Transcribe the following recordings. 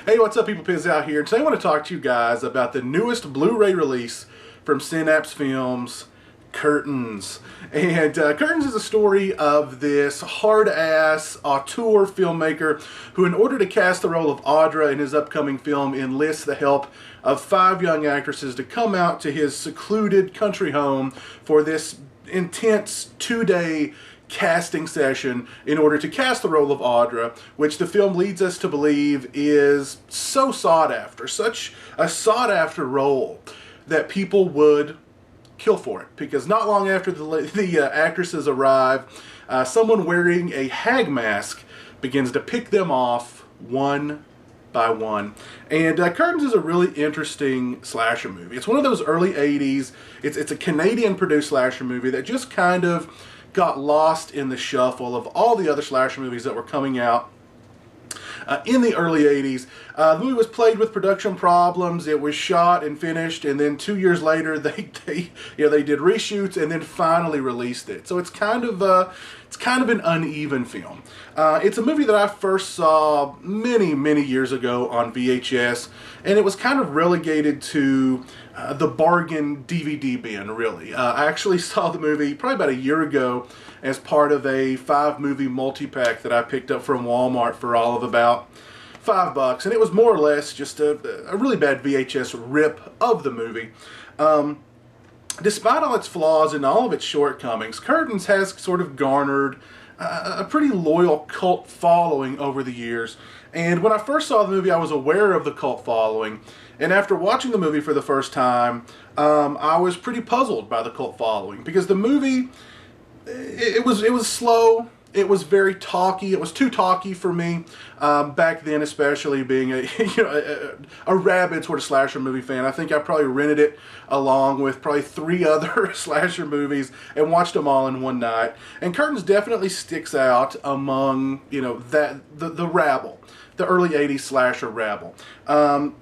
Hey, what's up, people? Piz out here. Today I want to talk to you guys about the newest Blu-ray release from Synapse Films, Curtains. And Curtains is a story of this hard-ass auteur filmmaker who, in order to cast the role of Audra in his upcoming film, enlists the help of 5 young actresses to come out to his secluded country home for this intense 2-day casting session in order to cast the role of Audra, which the film leads us to believe is so sought after, such a sought after role that people would kill for it. Because not long after the actresses arrive, someone wearing a hag mask begins to pick them off one by one. And Curtains is a really interesting slasher movie. It's one of those early 80s, it's a Canadian produced slasher movie that just kind of got lost in the shuffle of all the other slasher movies that were coming out in the early 80s. The movie was plagued with production problems. It was shot and finished, and then 2 years later they did reshoots and then finally released it. So it's kind of an uneven film. It's a movie that I first saw many years ago on VHS, and it was kind of relegated to the bargain DVD bin, really. I actually saw the movie probably about a year ago as part of a 5-movie multi-pack that I picked up from Walmart for all of about $5, and it was more or less just a really bad VHS rip of the movie. Despite all its flaws and all of its shortcomings, Curtains has sort of garnered a pretty loyal cult following over the years. And when I first saw the movie, I was aware of the cult following. And after watching the movie for the first time, I was pretty puzzled by the cult following. Because the movie, it was slow. It was very talky. It was too talky for me back then, especially being a rabid sort of slasher movie fan. I think I probably rented it along with probably 3 other slasher movies and watched them all in one night. And Curtains definitely sticks out among the rabble, the early 80s slasher rabble.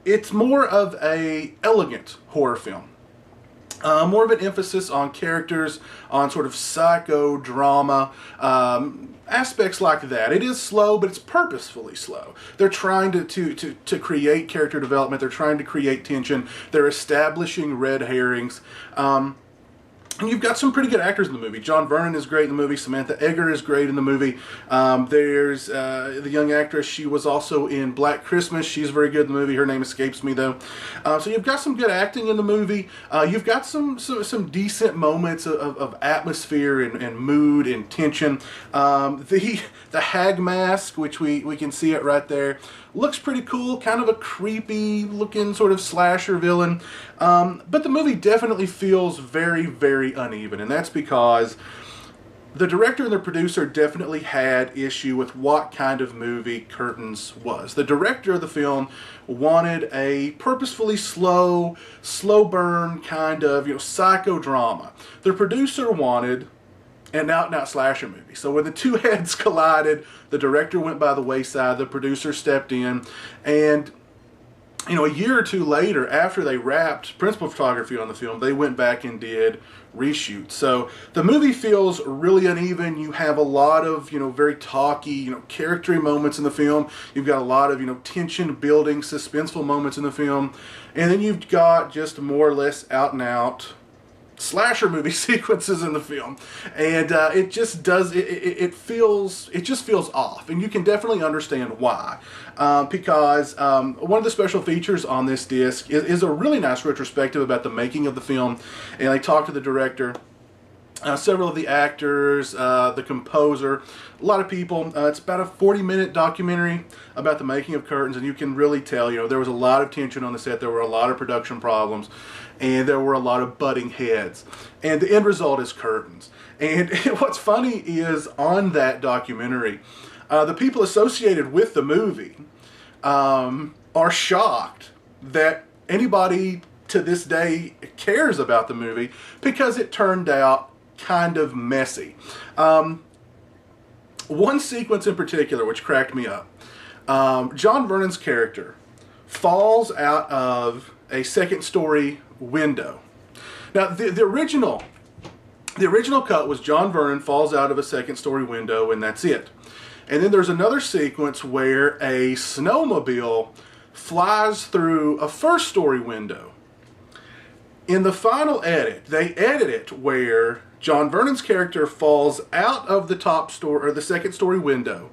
It's more of a elegant horror film. More of an emphasis on characters, on sort of psychodrama, aspects like that. It is slow, but it's purposefully slow. They're trying to create character development. They're trying to create tension. They're establishing red herrings. And you've got some pretty good actors in the movie. John Vernon is great in the movie. Samantha Eggar is great in the movie. There's the young actress. She was also in Black Christmas. She's very good in the movie. Her name escapes me, though. So you've got some good acting in the movie. You've got some decent moments of atmosphere and mood and tension. The hag mask, which we can see it right there, looks pretty cool. Kind of a creepy looking sort of slasher villain. But the movie definitely feels very uneven, and that's because the director and the producer definitely had issue with what kind of movie Curtains was. The director of the film wanted a purposefully slow burn kind of psychodrama. The producer wanted an out-and-out slasher movie. So when the two heads collided, the director went by the wayside, the producer stepped in, and a year or 2 later, after they wrapped principal photography on the film, they went back and did reshoots. So the movie feels really uneven. You have a lot of, very talky, charactery moments in the film. You've got a lot of, tension building, suspenseful moments in the film. And then you've got just more or less out and out slasher movie sequences in the film, and it just feels off, and you can definitely understand why, because one of the special features on this disc is a really nice retrospective about the making of the film, and I talked to the director, several of the actors, the composer, a lot of people. It's about a 40-minute documentary about the making of Curtains, and you can really tell, there was a lot of tension on the set. There were a lot of production problems, and there were a lot of butting heads. And the end result is Curtains. And what's funny is on that documentary, the people associated with the movie are shocked that anybody to this day cares about the movie because it turned out kind of messy. One sequence in particular which cracked me up. John Vernon's character falls out of a 2nd-story window. Now, the original cut was John Vernon falls out of a 2nd-story window, and that's it. And then there's another sequence where a snowmobile flies through a first-story window. In the final edit, they edit it where John Vernon's character falls out of the top story, or the second-story window.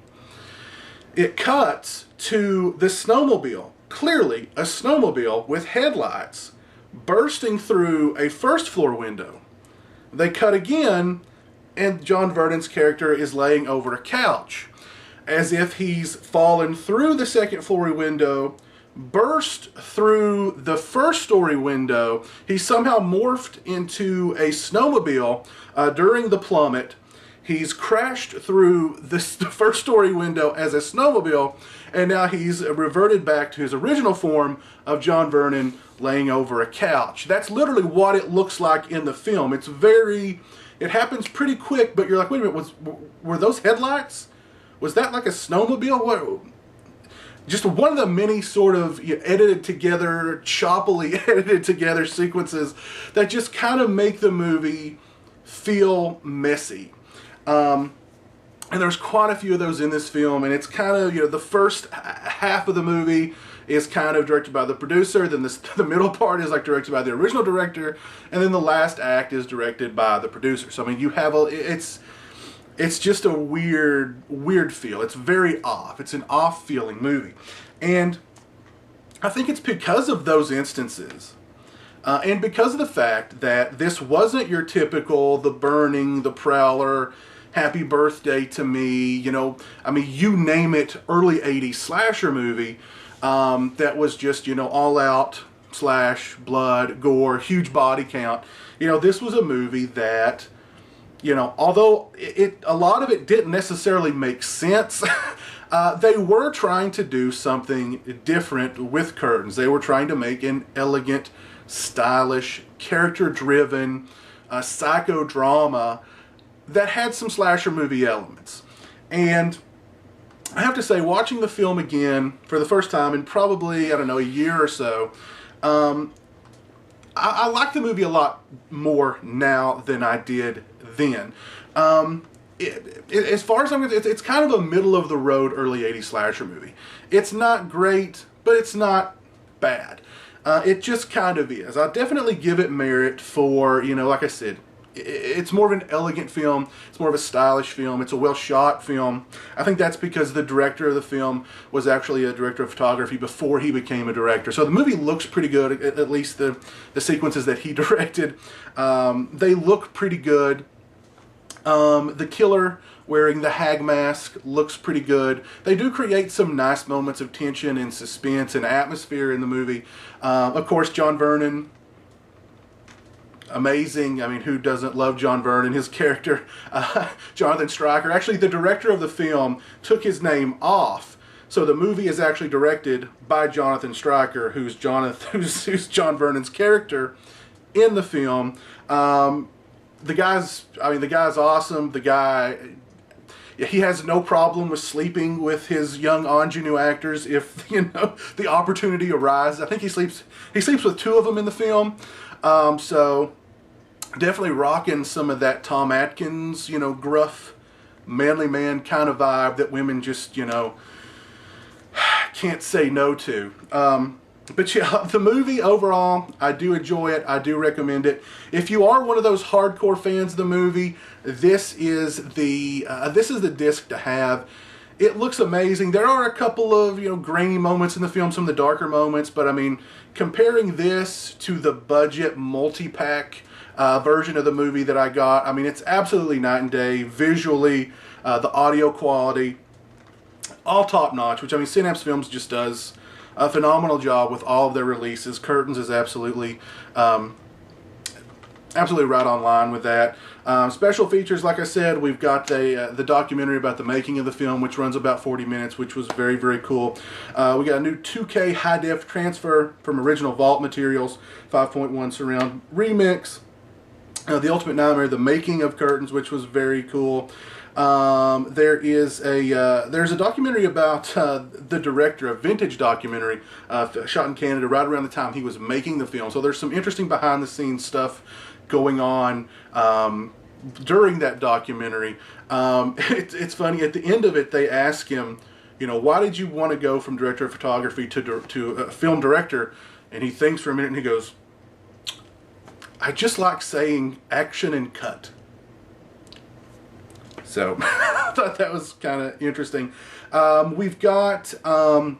It cuts to the snowmobile, clearly a snowmobile with headlights, bursting through a first-floor window. They cut again, and John Vernon's character is laying over a couch, as if he's fallen through the second-floor window, burst through the first-story window. He somehow morphed into a snowmobile during the plummet. He's crashed through the first-story window as a snowmobile, and now he's reverted back to his original form of John Vernon laying over a couch. That's literally what it looks like in the film. It happens pretty quick, but you're like, wait a minute, were those headlights? Was that like a snowmobile? What? Just one of the many sort of edited together, choppily edited together sequences that just kind of make the movie feel messy. And there's quite a few of those in this film, and it's kind of, the first half of the movie is kind of directed by the producer, then the middle part is like directed by the original director, and then the last act is directed by the producer. So I mean, you have it's just a weird feel. It's very off. It's an off-feeling movie. And I think it's because of those instances, and because of the fact that this wasn't your typical The Burning, The Prowler, Happy Birthday to Me, I mean, you name it, early 80s slasher movie that was just, all out slash, blood, gore, huge body count. This was a movie that, although a lot of it didn't necessarily make sense, they were trying to do something different with Curtains. They were trying to make an elegant, stylish, character-driven psychodrama that had some slasher movie elements. And I have to say, watching the film again for the first time in probably, a year or so, I like the movie a lot more now than I did then. As far as I'm concerned, it's kind of a middle-of-the-road early 80s slasher movie. It's not great, but it's not bad. It just kind of is. I'll definitely give it merit for, like I said, it's more of an elegant film. It's more of a stylish film. It's a well-shot film. I think that's because the director of the film was actually a director of photography before he became a director. So the movie looks pretty good, at least the sequences that he directed. They look pretty good. The killer wearing the hag mask looks pretty good. They do create some nice moments of tension and suspense and atmosphere in the movie. Of course, John Vernon, amazing. I mean, who doesn't love John Vernon? His character, Jonathan Stryker. Actually, the director of the film took his name off, so the movie is actually directed by Jonathan Stryker, who's John Vernon's character in the film. The guy's awesome. The guy, he has no problem with sleeping with his young ingenue actors if the opportunity arises. I think he sleeps with two of them in the film. So definitely rocking some of that Tom Atkins, gruff, manly man kind of vibe that women just, can't say no to. But yeah, the movie overall, I do enjoy it. I do recommend it. If you are one of those hardcore fans of the movie, this is the disc to have. It looks amazing. There are a couple of grainy moments in the film, some of the darker moments, but I mean, comparing this to the budget multi-pack version of the movie that I got, I mean, it's absolutely night and day. Visually, the audio quality, all top notch. Which I mean, Synapse Films just does a phenomenal job with all of their releases. Curtains is absolutely right on line with that. Special features, like I said, we've got the documentary about the making of the film, which runs about 40 minutes, which was very, very cool. We got a new 2K high-def transfer from original Vault materials, 5.1 surround remix. The Ultimate Nightmare, the making of Curtains, which was very cool. There's a documentary about the director, a vintage documentary shot in Canada right around the time he was making the film. So there's some interesting behind-the-scenes stuff going on during that documentary. It's funny, at the end of it, they ask him, you know, why did you want to go from director of photography to film director? And he thinks for a minute and he goes, I just like saying action and cut. So I thought that was kind of interesting. We've got an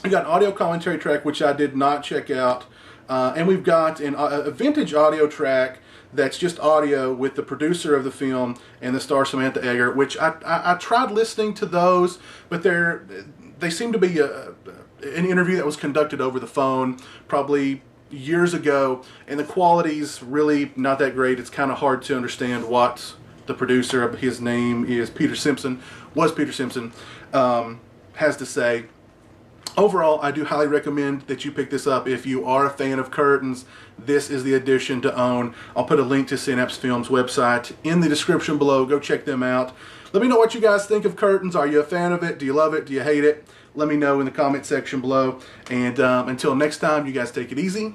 audio commentary track, which I did not check out. And we've got a vintage audio track that's just audio with the producer of the film and the star Samantha Eggar, which I tried listening to those, but they seem to be an interview that was conducted over the phone probably years ago, and the quality's really not that great. It's kind of hard to understand what the producer, of his name is Peter Simpson, has to say. Overall, I do highly recommend that you pick this up if you are a fan of curtains. This is the edition to own. I'll put a link to Synapse Films website in the description below. Go check them out. Let me know what you guys think of curtains. Are you a fan of it? Do you love it? Do you hate it? Let me know in the comment section below. And until next time, you guys take it easy.